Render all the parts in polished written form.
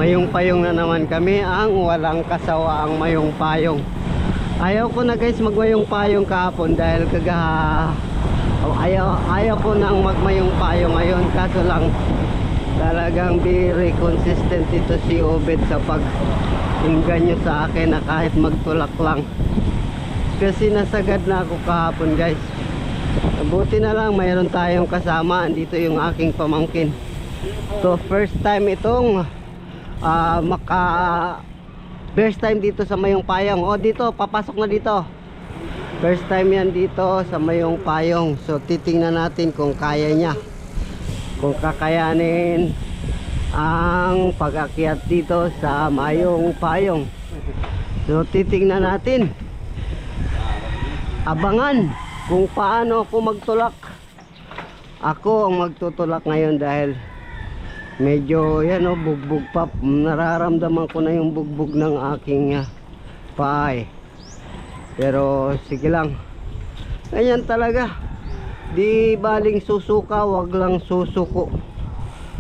Mayong-payong na naman kami, ang walang kasawaang mayong-payong. Ayaw ko na guys magmayong-payong kahapon dahil ayaw ko nang magmayong-payong ngayon, kaso lang talagang very consistent ito si Obed sa pag-inganyo sa akin na kahit magtulak lang, kasi nasagad na ako kahapon guys. Buti na lang mayroon tayong kasama, andito yung aking pamangkin. So first time itong first time dito sa Mayong-Payong. O dito, papasok na dito. First time yan dito sa Mayong-Payong. So titingnan natin kung kaya niya, kung kakayanin ang pag-akyat dito sa Mayong-Payong. So titingnan natin, abangan kung paano ako magtulak. Ako ang magtutulak ngayon dahil medyo yan o, bugbog pa. Nararamdaman ko na yung bugbog ng aking paa. Pero sige lang, ganyan talaga. Di baling susuka, wag lang susuko.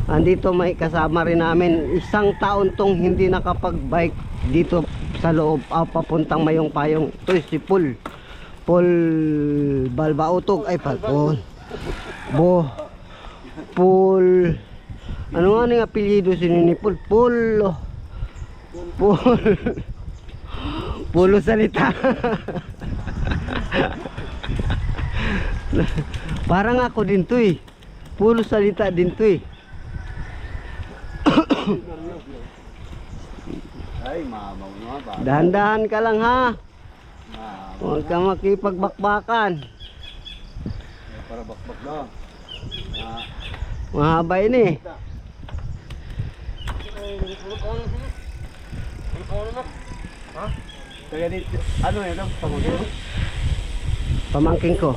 Andito may kasama rin namin, isang taon tong hindi nakapag-bike dito sa loob, papuntang Mayong-Payong. Ito si Paul Balbautog. Ay Paul ano nga ng apelyido ni Paul? Pulo salita. Parang ako din to eh. Pulo salita din to eh. Ay, mamaw nga ba? Dahan-dahan ka lang ha. Huwag ka makipagbakbakan. Para bakbak daw. Mahaba yun eh. Kaya dito, ano yun? Pamangkin mo? Pamangkin ko.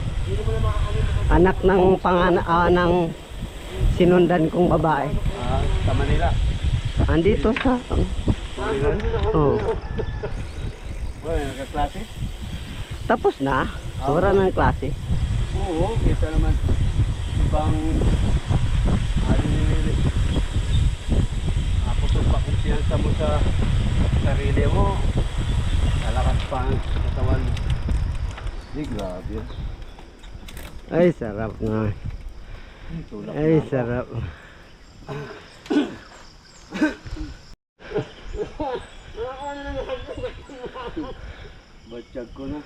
Anak ng ng sinundan kong babae. Sa Manila. Andito sa oh. Well, nagkaklase? Tapos na. Sura ng klase. Oo, kita naman. Ibang napusok pa kumpiyansa mo sa sarili mo. Nalakas pa ang katawan. Di, grabe. Ay, sarap nga. Ay, sarap. Batsyag ko na.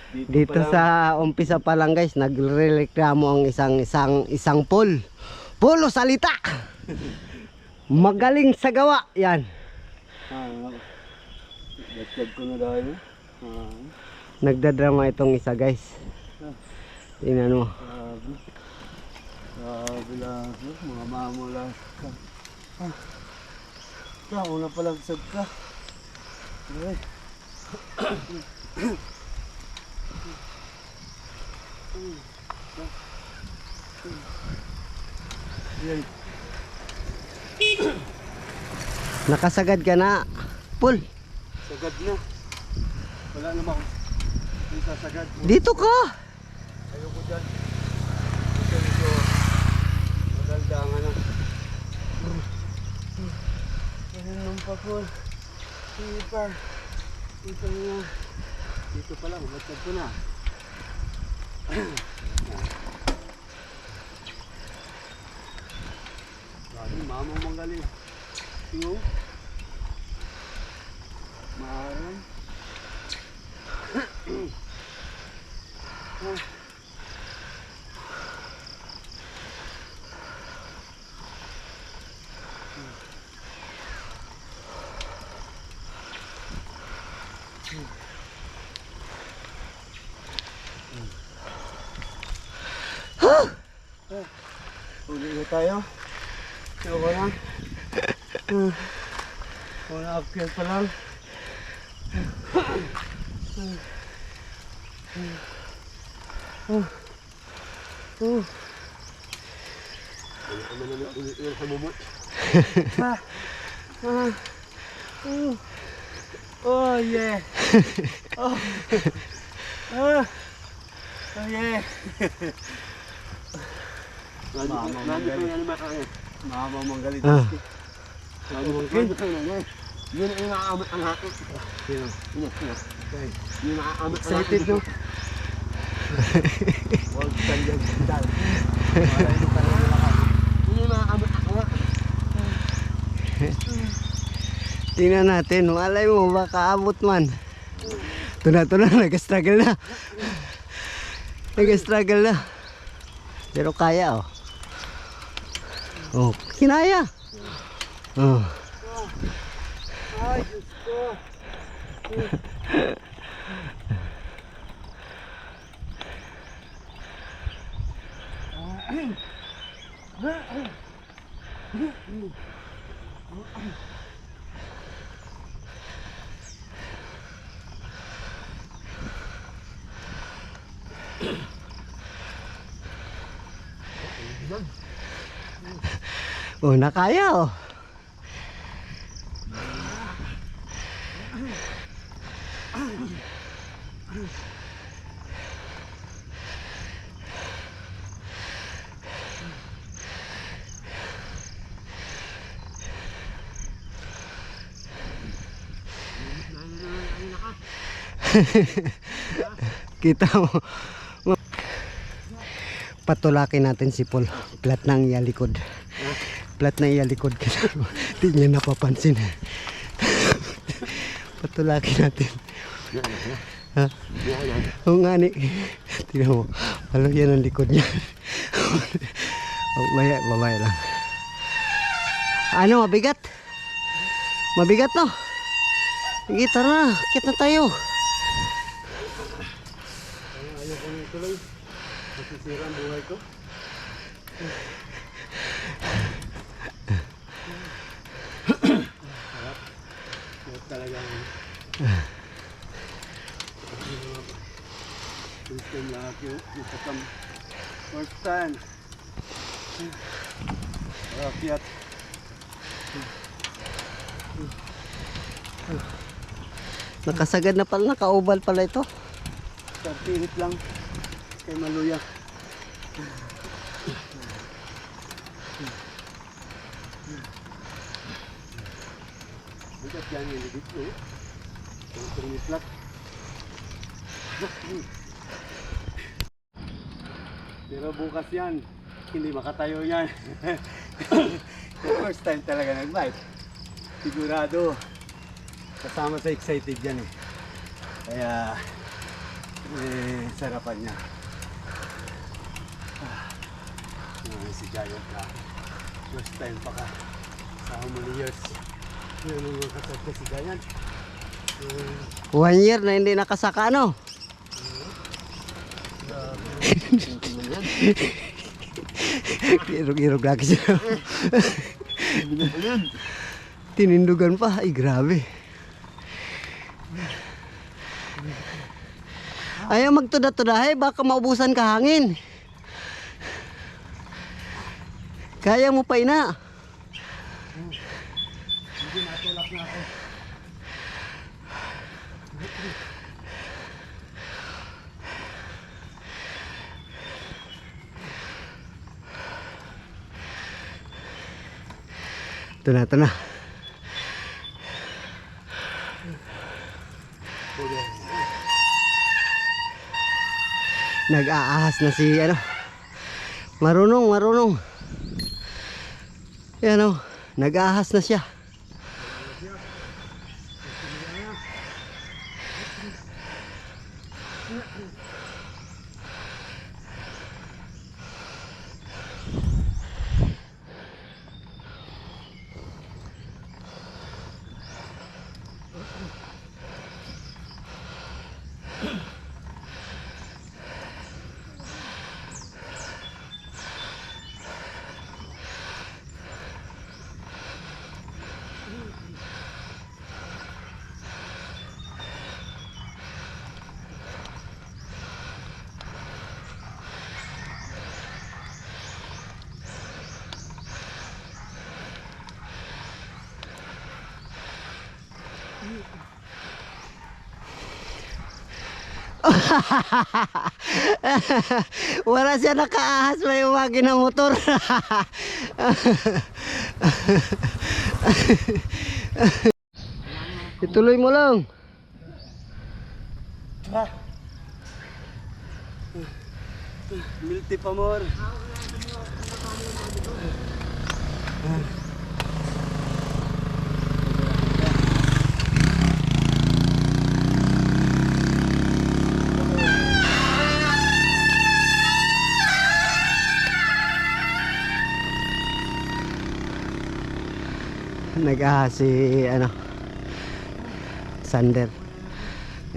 Dito sa umpisa pa lang guys, nagrereklamo ang isang Pulo salita. Magaling sa gawa. Yan. Batsyag ko na dahil. Nagdadrama itong isa guys. Tingnan mo. Grabe lang. Mga mamulas ka. Una palang sad ka. Ay. Nakasagad ka na, Paul. Sagad na. Wala naman ako. Hindi sasagad. Dito ka. Ayoko dyan. Medyo madaldangan na. Ganun pa po. Sige pa. Dito nga. Dito pa lang. Matag ko na. Lagi mamang manggaling. Tingnan. Maharang. Uli na tayo. Ito ko lang. Una uphill pa lang. Oh yeah. Oh. Oh yeah. Mama manggalit. Yun ang naaamot ang hatot. Sino? Yun naaamot ang excited, no? Huwag kang dyan. Wala yung parang lakas. Yun ang naaamot ang hatot. Tingnan natin, malay mo baka abot man. Ito na, nag-struggle na. Nag-struggle na. Pero kaya, oh. Oh, kinaya. Oh. Ay, Diyos ko. Oh, nakaya, oh. Kita mo. Patulakin natin si Paul. Plat ng iyalikod. Plat ng iyalikod. Hindi niya napapansin. Patulakin natin. Ha? Oo nga ni. Tingnan mo. Palo yan ang likod niya. Babaya lang. Ano, mabigat? Mabigat, no? Sige, tara na. Akit na tayo. Ayoko na ituloy. Masisira ang buhay ko. Sarap talagang first time lahat yung isakam. First time. Rakyat. Nakasagad na pala, nakaubal pala ito. 30 minutes lang kay Maluya. Bigat yan yung ligit ko. 30 minutes lang. Pero bukas yan, hindi makatayo yan. First time talaga nag-bike. Sigurado. Kasama sa excited yan eh. Kaya sarapan niya. Si Giant na first time pa ka sa how many years yun ang mga kasagka si Giant. 1 year na hindi nakasaka, no? Irog-irog lagi siya. Tinindugan pa. Ay, grabe. Ayaw magtuda-tudahay, baka maubusan ka hangin. Kaya mo pa, ina. Hindi natulak na ako. Ito na. Nag-aahas na si ano. Marunong. Yan, oh, nag-aahas na siya. Wala siya nakaahas, may umagi ng motor. Ituloy mo lang. Milty pa more. Nag-ahas si Sander.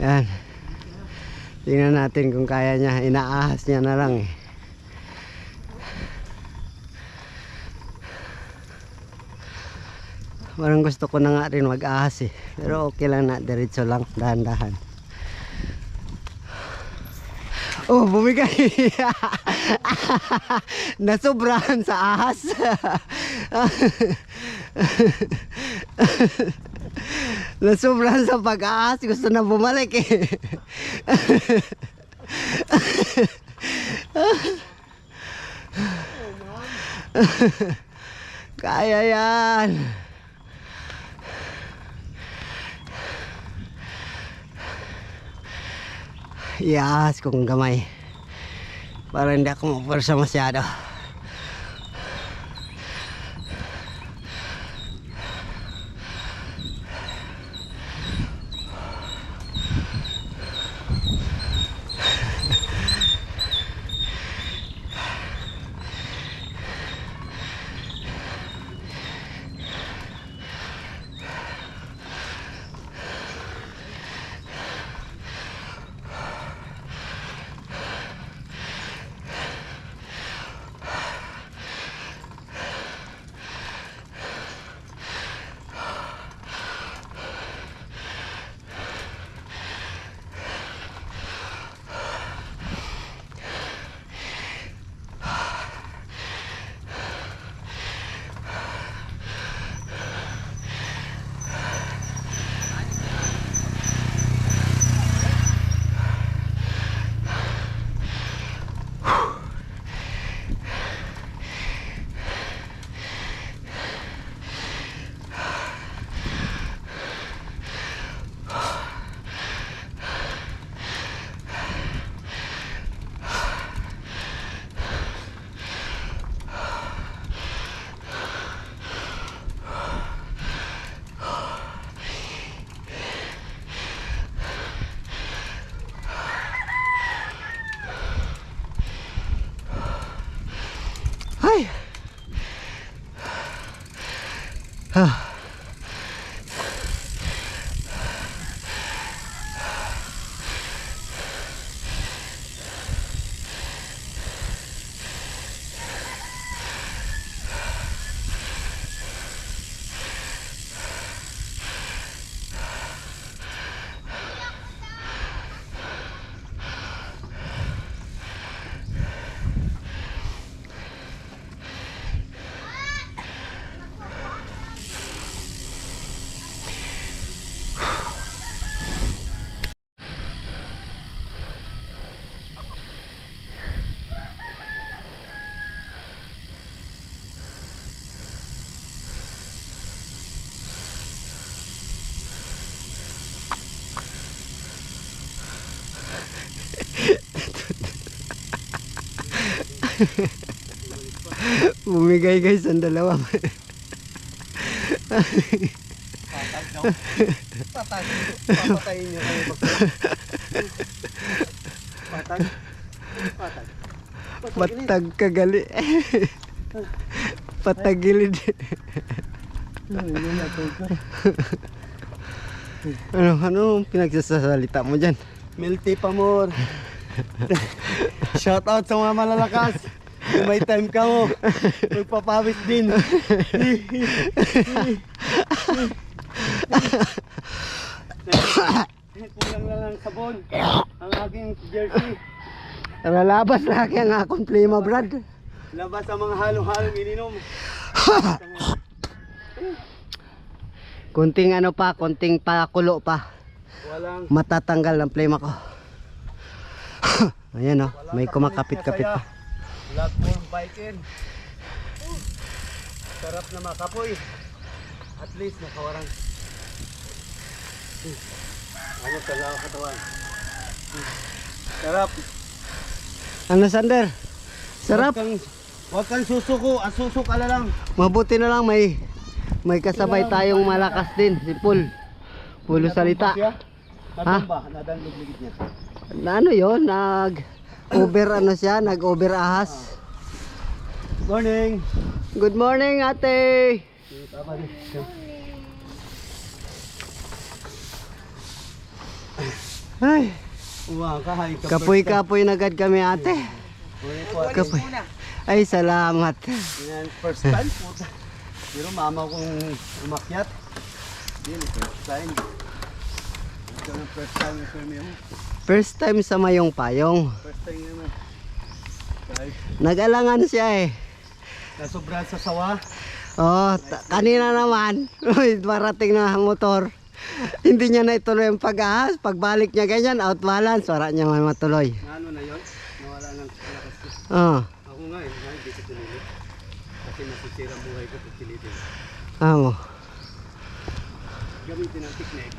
Yan. Tingnan natin kung kaya niya. Inaahas niya na lang eh. Parang gusto ko na nga rin mag-ahas eh. Pero okay lang na. Diretso lang. Dahan-dahan. Oh, bumigay. Nasobrahan sa ahas. Nasobrahan sa pag-ahas. Gusto na bumalik eh. Kaya yan. Iahas kong gamay para hindi ako mapersa masyado. Ay. Bumigay guys ang dalawa. Patag daw. Patag. Papatayin niyo kayo. Patag. Patag. Patag kagali. Patagilid. Ano pinagsasalita mo dyan? Milty pa more. Shout out sa mga malalakas. Kung may time ka mo, magpapawis din. Kulang na lang sabon ang aking jersey. Lalabas laki ang akong plima brad. Labas ang mga halong-halong ininom. Kunting konting pakulo pa. Walang Matatanggal ang plima ko. Ayan may kumakapit-kapit pa. Lot more biking. Sarap na makapoy. At least nakawarang. Ano talaga katawan. Sarap. Ano, Sander? Sarap. Huwag kang susuko. Asusok ka na lang. Mabuti na lang may kasabay tayong malakas din, si Paul. Pulo salita. Natumba. Nadandog ligid niya. Ano yon? Nag-over ahas. Morning. Good morning, ate. Ay, Wow, kahay ka. kapoy-kapoy na agad kami, ate. Kapoy. Ay, salamat. Yan, first time po. Pero mama kong umakyat. Hindi, first time. Ito ang first time sa mo. First time sa Mayong Payong. First time naman. Guys, Nag-alangan siya eh. nasobrahan sa sawa. Oh, kanina naman, marating na ang motor. Hindi niya na ituloy ang pag-ahas. Pagbalik niya ganyan, out balance. Wala niya may matuloy. Ano na yun? Nawala ng lakas ko. Oh, Ako nga eh, hindi ko tinilit. Kasi nasisira ang buhay ko pag tilitin. amo. Gamitin ang technique.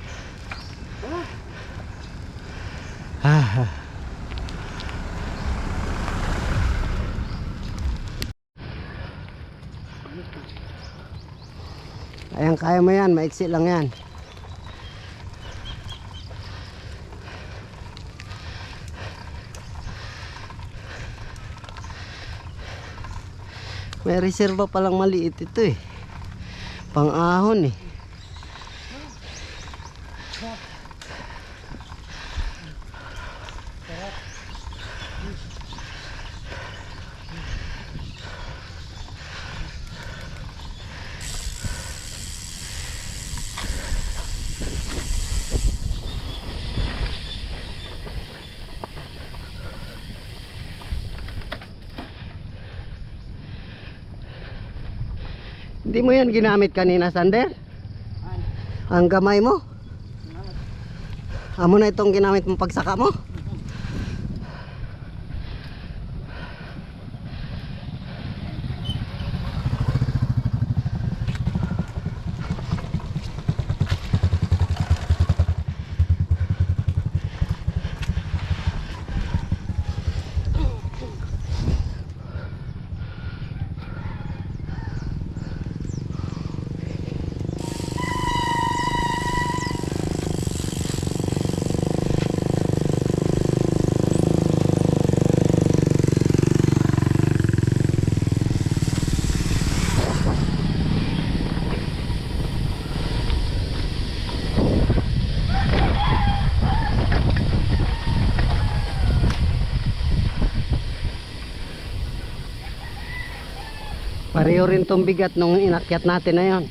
Ah! Ah. Ayan, kaya mo yan. Maiksi lang yan. May reserva palang maliit ito eh. Pang-ahon eh. Hindi mo yan ginamit kanina, Sander? Ang gamay mo? Amo na itong ginamit mong pagsaka mo? Pareho rin tong bigat nung inakyat natin na yon.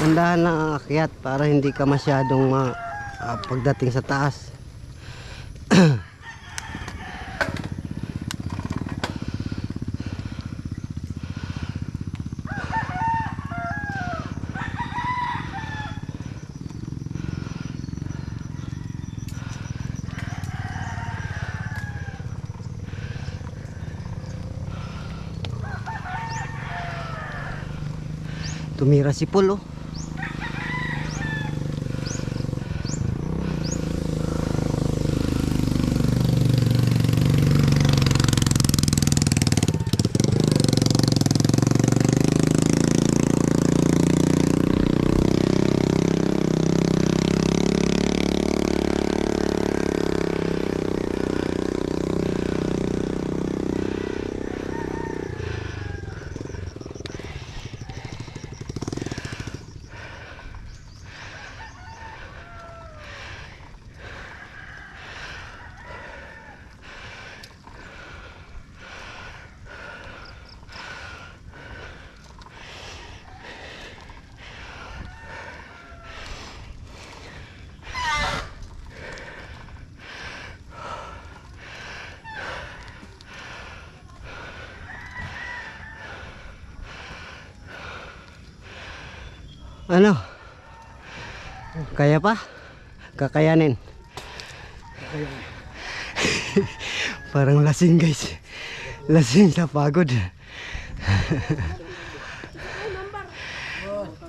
Andahan lang ang akyat para hindi ka masyadong pagdating sa taas. Tumira si Paul oh. Ano? Kaya pa? Kakayanin. Kaya Parang lasing guys. Lasing sa pagod.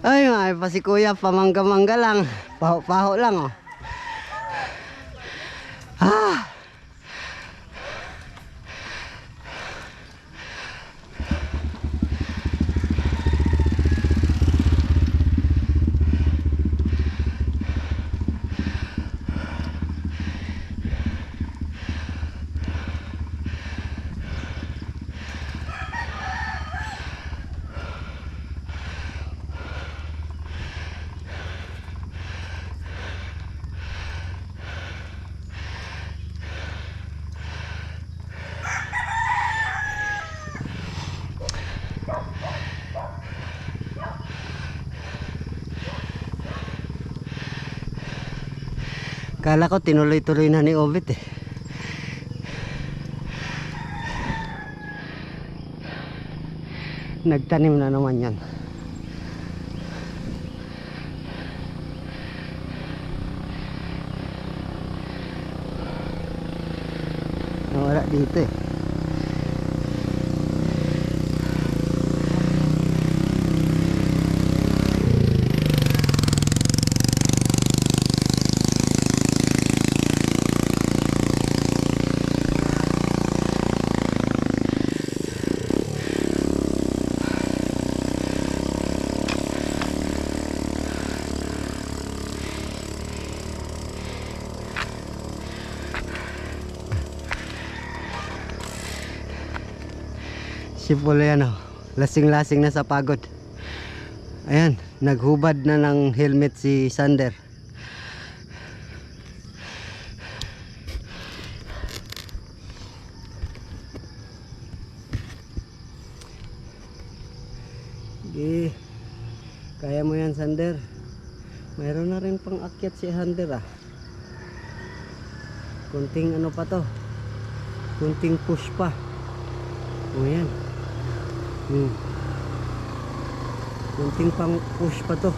Ay, ay pa si kuya, pamangga-mangga lang. Paho-paho lang oh. Ah! Kala ko tinuloy-tuloy na ni Obit eh. Nagtanim na naman yan. Nawala dito eh. Si Paul yan oh, lasing-lasing na sa pagod. Ayan, naghubad na ng helmet si Sander. Sige, kaya mo yan Sander. Mayroon na rin pang akyat si Sander ah. Kunting ano pa to, kunting push pa. O yan. Kunting pang push pa to,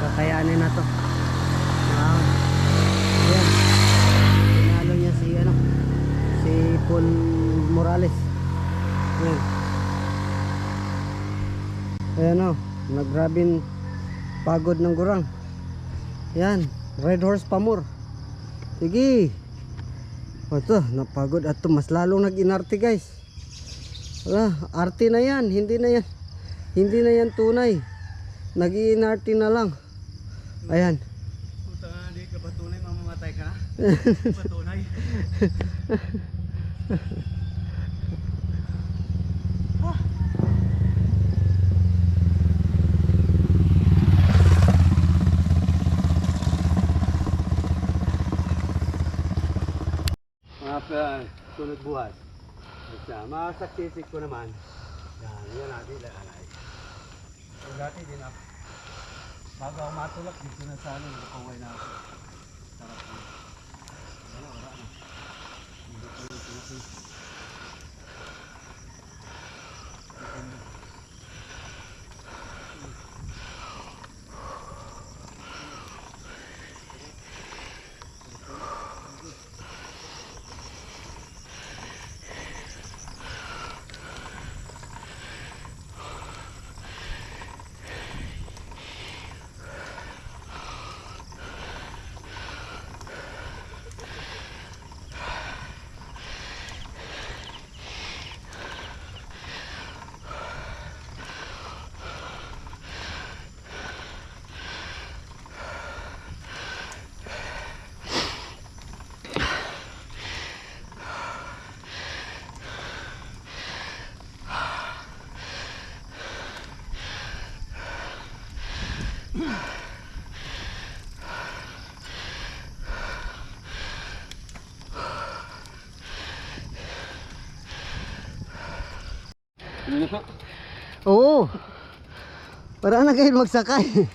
kakayanin na to. Ayan, pinalo niya si ano, si Paul Morales. Ayan, ayan o, nagrabin pagod ng gurang. Yan, Red Horse Pamor. Sige. O to, napagod at to, mas lalong nag-inarte guys. Wala, arte na yan, hindi na yan. Hindi na yan tunay. Nag-iinarte na lang. Ayan. Puta nga, di ka ba tunay, mamamatay ka na? Ba tunay? Mga sunod buhat. Mga saksisik ko naman. Yan natin lalay. Kung dati din ako. Bago ako matulak, dito na sa ano, nakaway na ako. Sarap ko. Wala, wala na. Hindi ko yung pinapin. Oo. Para na kayo magsakay.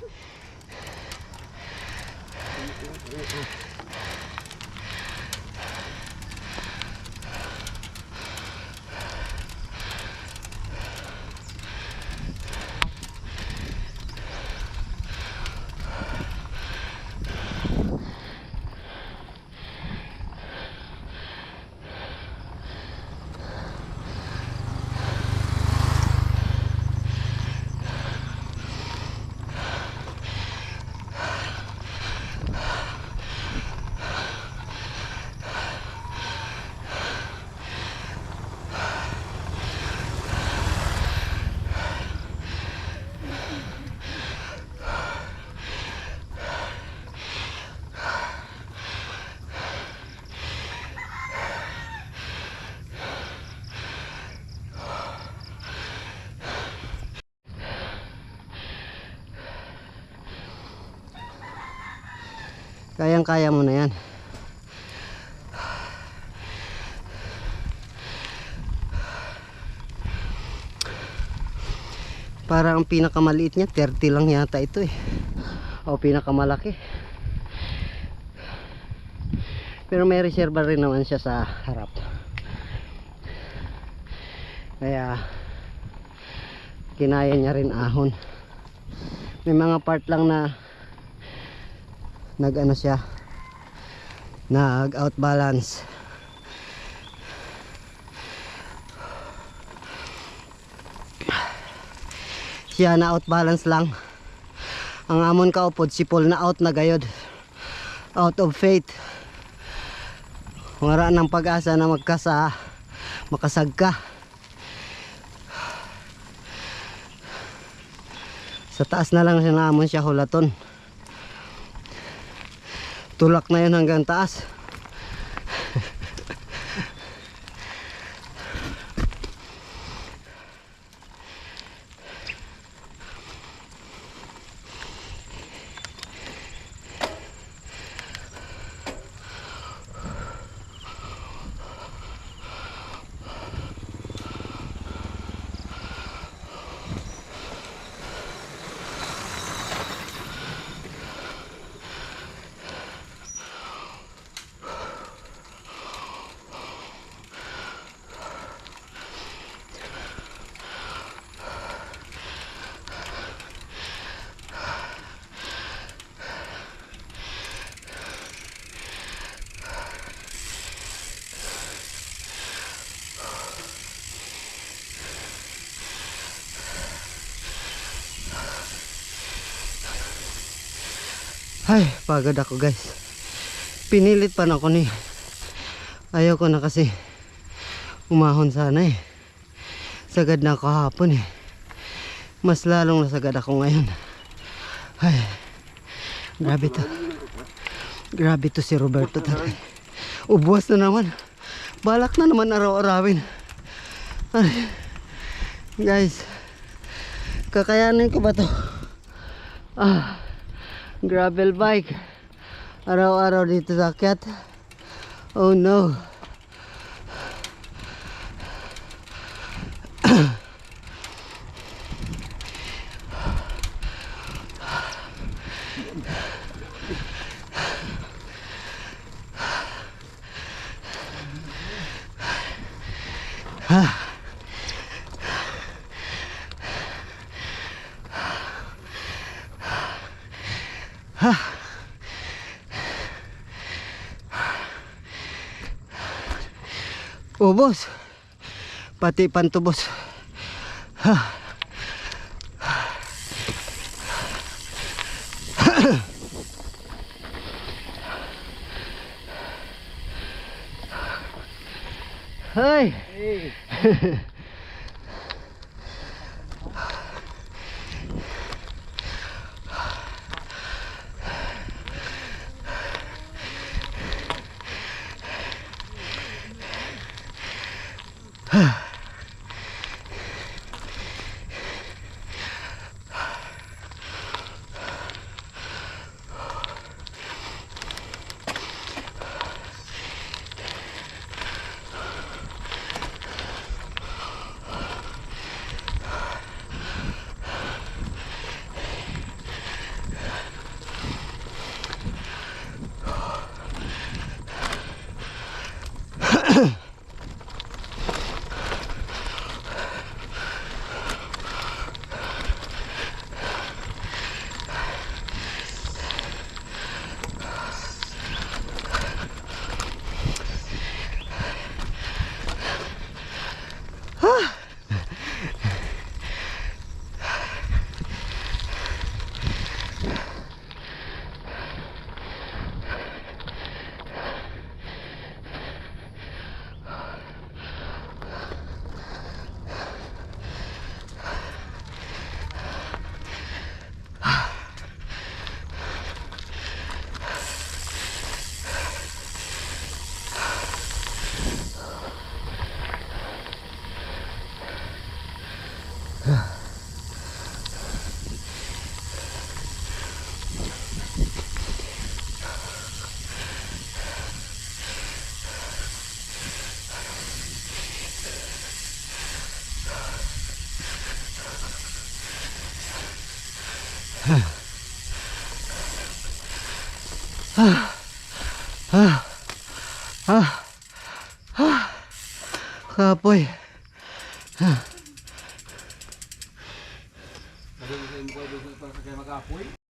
Kayang-kaya mo na yan. Parang ang pinakamaliit niya 30 lang yata ito eh. O pinakamalaki. Pero may reserva rin naman siya sa harap. Kaya kinaya niya rin ahon. May mga part lang na nag-ano siya, nag out balance. Siya na out balance lang. Ang amon kaupod si Paul na out na gayod. Out of faith. Wala ng pag-asa na makasag ka. Sa taas na lang siya na amon siya hulaton. Tulak na yun hanggang taas. Ay, pagod ako guys. Pinilit pa na ako ni. Ayaw ko na kasi umahon sana eh. Sagad na ako hapon eh. Mas lalong nasagad ako ngayon. Ay, grabe to. Grabe to si Roberto. Ubuwas na naman. Balak na naman araw-arawin. Ay, guys, kakayanin ko ba to? Gravel bike araw-araw dito sa akyat. Oh no. Ubos. Pati pantubos. Hey. Kapoy. Sabi mo sa inyo, para sa kayo mag-apoy.